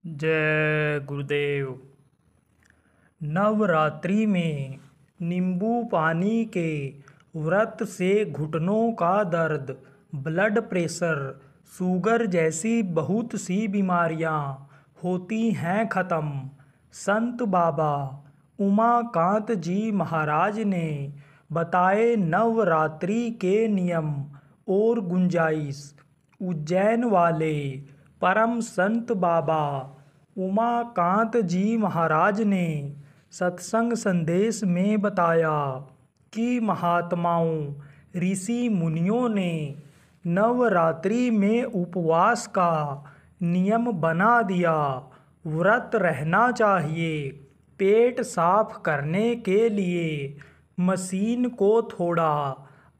जय गुरुदेव। नवरात्रि में नींबू पानी के व्रत से घुटनों का दर्द, ब्लड प्रेशर, शुगर जैसी बहुत सी बीमारियां होती हैं ख़त्म। संत बाबा उमाकांत जी महाराज ने बताए नवरात्रि के नियम और गुंजाइश। उज्जैन वाले परम संत बाबा उमाकांत जी महाराज ने सत्संग संदेश में बताया कि महात्माओं, ऋषि मुनियों ने नवरात्रि में उपवास का नियम बना दिया। व्रत रहना चाहिए। पेट साफ करने के लिए मशीन को थोड़ा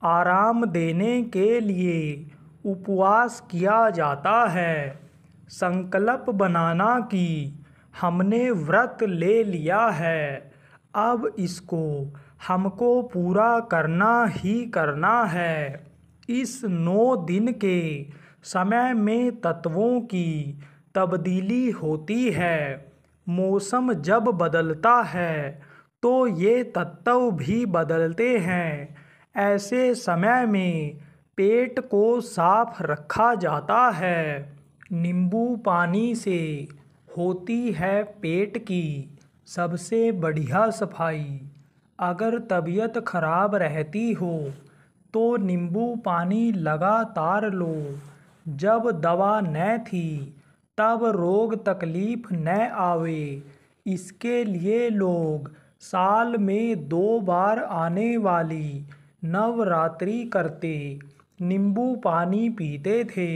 आराम देने के लिए उपवास किया जाता है। संकल्प बनाना कि हमने व्रत ले लिया है, अब इसको हमको पूरा करना ही करना है। इस 9 दिन के समय में तत्वों की तब्दीली होती है। मौसम जब बदलता है तो ये तत्व भी बदलते हैं। ऐसे समय में पेट को साफ रखा जाता है। नींबू पानी से होती है पेट की सबसे बढ़िया सफाई। अगर तबीयत खराब रहती हो तो नींबू पानी लगातार लो। जब दवा न थी तब रोग तकलीफ न आवे, इसके लिए लोग साल में 2 बार आने वाली नवरात्रि करते नींबू पानी पीते थे,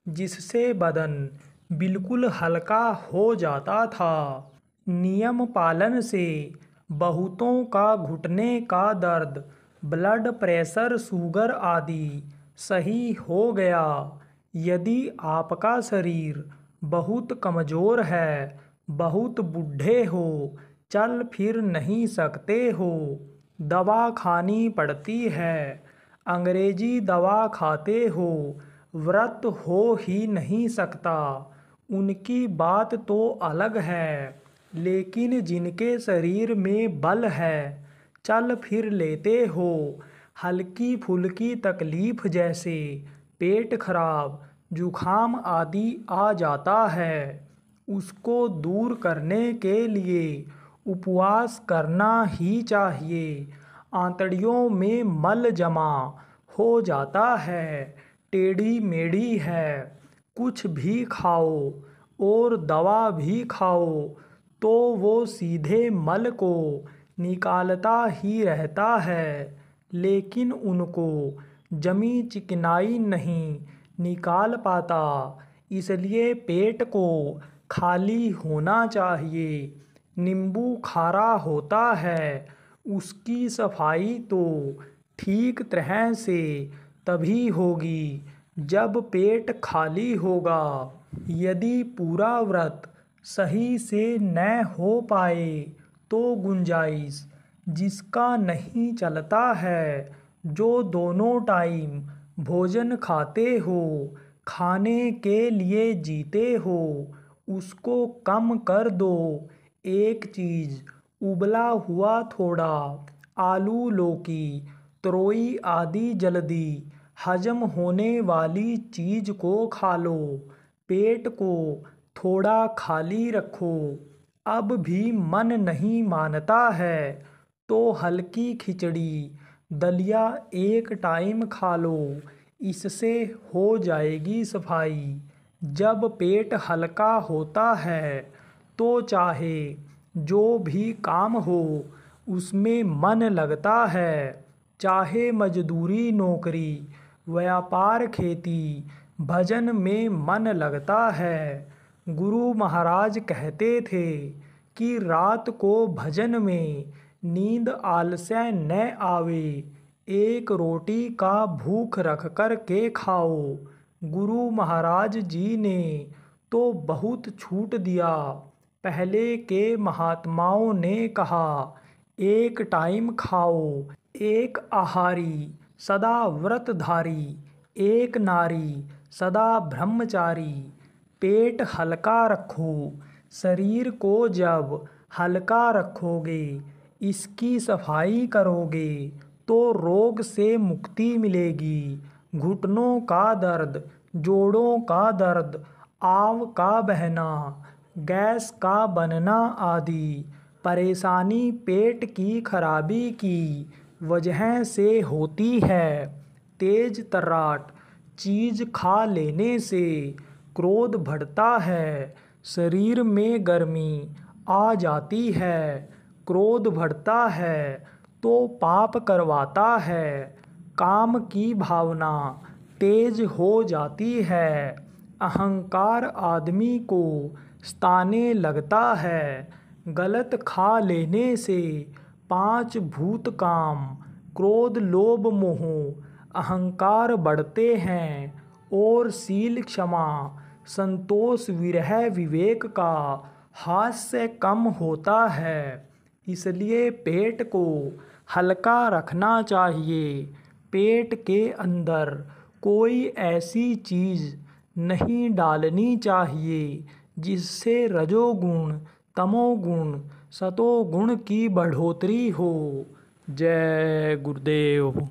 जिससे बदन बिल्कुल हल्का हो जाता था। नियम पालन से बहुतों का घुटने का दर्द, ब्लड प्रेशर, शुगर आदि सही हो गया। यदि आपका शरीर बहुत कमज़ोर है, बहुत बूढ़े हो, चल फिर नहीं सकते हो, दवा खानी पड़ती है, अंग्रेजी दवा खाते हो, व्रत हो ही नहीं सकता, उनकी बात तो अलग है। लेकिन जिनके शरीर में बल है, चल फिर लेते हो, हल्की फुल्की तकलीफ जैसे पेट खराब, जुखाम आदि आ जाता है, उसको दूर करने के लिए उपवास करना ही चाहिए। आंतड़ियों में मल जमा हो जाता है, टेढ़ी मेढ़ी है, कुछ भी खाओ और दवा भी खाओ तो वो सीधे मल को निकालता ही रहता है, लेकिन उनको जमी चिकनाई नहीं निकाल पाता। इसलिए पेट को खाली होना चाहिए। नींबू खारा होता है, उसकी सफाई तो ठीक तरह से तभी होगी जब पेट खाली होगा। यदि पूरा व्रत सही से न हो पाए तो गुंजाइश, जिसका नहीं चलता है, जो दोनों टाइम भोजन खाते हो, खाने के लिए जीते हो, उसको कम कर दो। एक चीज़, उबला हुआ थोड़ा आलू, लौकी, तरोई आदि जल्दी हजम होने वाली चीज़ को खा लो। पेट को थोड़ा खाली रखो। अब भी मन नहीं मानता है तो हल्की खिचड़ी, दलिया एक टाइम खा लो, इससे हो जाएगी सफाई। जब पेट हल्का होता है तो चाहे जो भी काम हो उसमें मन लगता है, चाहे मजदूरी, नौकरी, व्यापार, खेती, भजन में मन लगता है। गुरु महाराज कहते थे कि रात को भजन में नींद आलस्य न आवे, एक रोटी का भूख रख कर के खाओ। गुरु महाराज जी ने तो बहुत छूट दिया। पहले के महात्माओं ने कहा, एक टाइम खाओ, एक आहारी सदा व्रतधारी, एक नारी सदा ब्रह्मचारी, पेट हल्का रखो। शरीर को जब हल्का रखोगे, इसकी सफाई करोगे तो रोग से मुक्ति मिलेगी। घुटनों का दर्द, जोड़ों का दर्द, आंव का बहना, गैस का बनना आदि परेशानी पेट की खराबी की वजह से होती है। तेज तर्राट, चीज खा लेने से क्रोध बढ़ता है, शरीर में गर्मी आ जाती है। क्रोध बढ़ता है तो पाप करवाता है, काम की भावना तेज हो जाती है, अहंकार आदमी को सताने लगता है। गलत खा लेने से 5 भूत काम, क्रोध, लोभ, मोह, अहंकार बढ़ते हैं और शील, क्षमा, संतोष, विरह, विवेक का हास्य कम होता है। इसलिए पेट को हल्का रखना चाहिए। पेट के अंदर कोई ऐसी चीज़ नहीं डालनी चाहिए जिससे रजोगुण, तमोगुण, सतोगुण की बढ़ोतरी हो। जय गुरुदेव।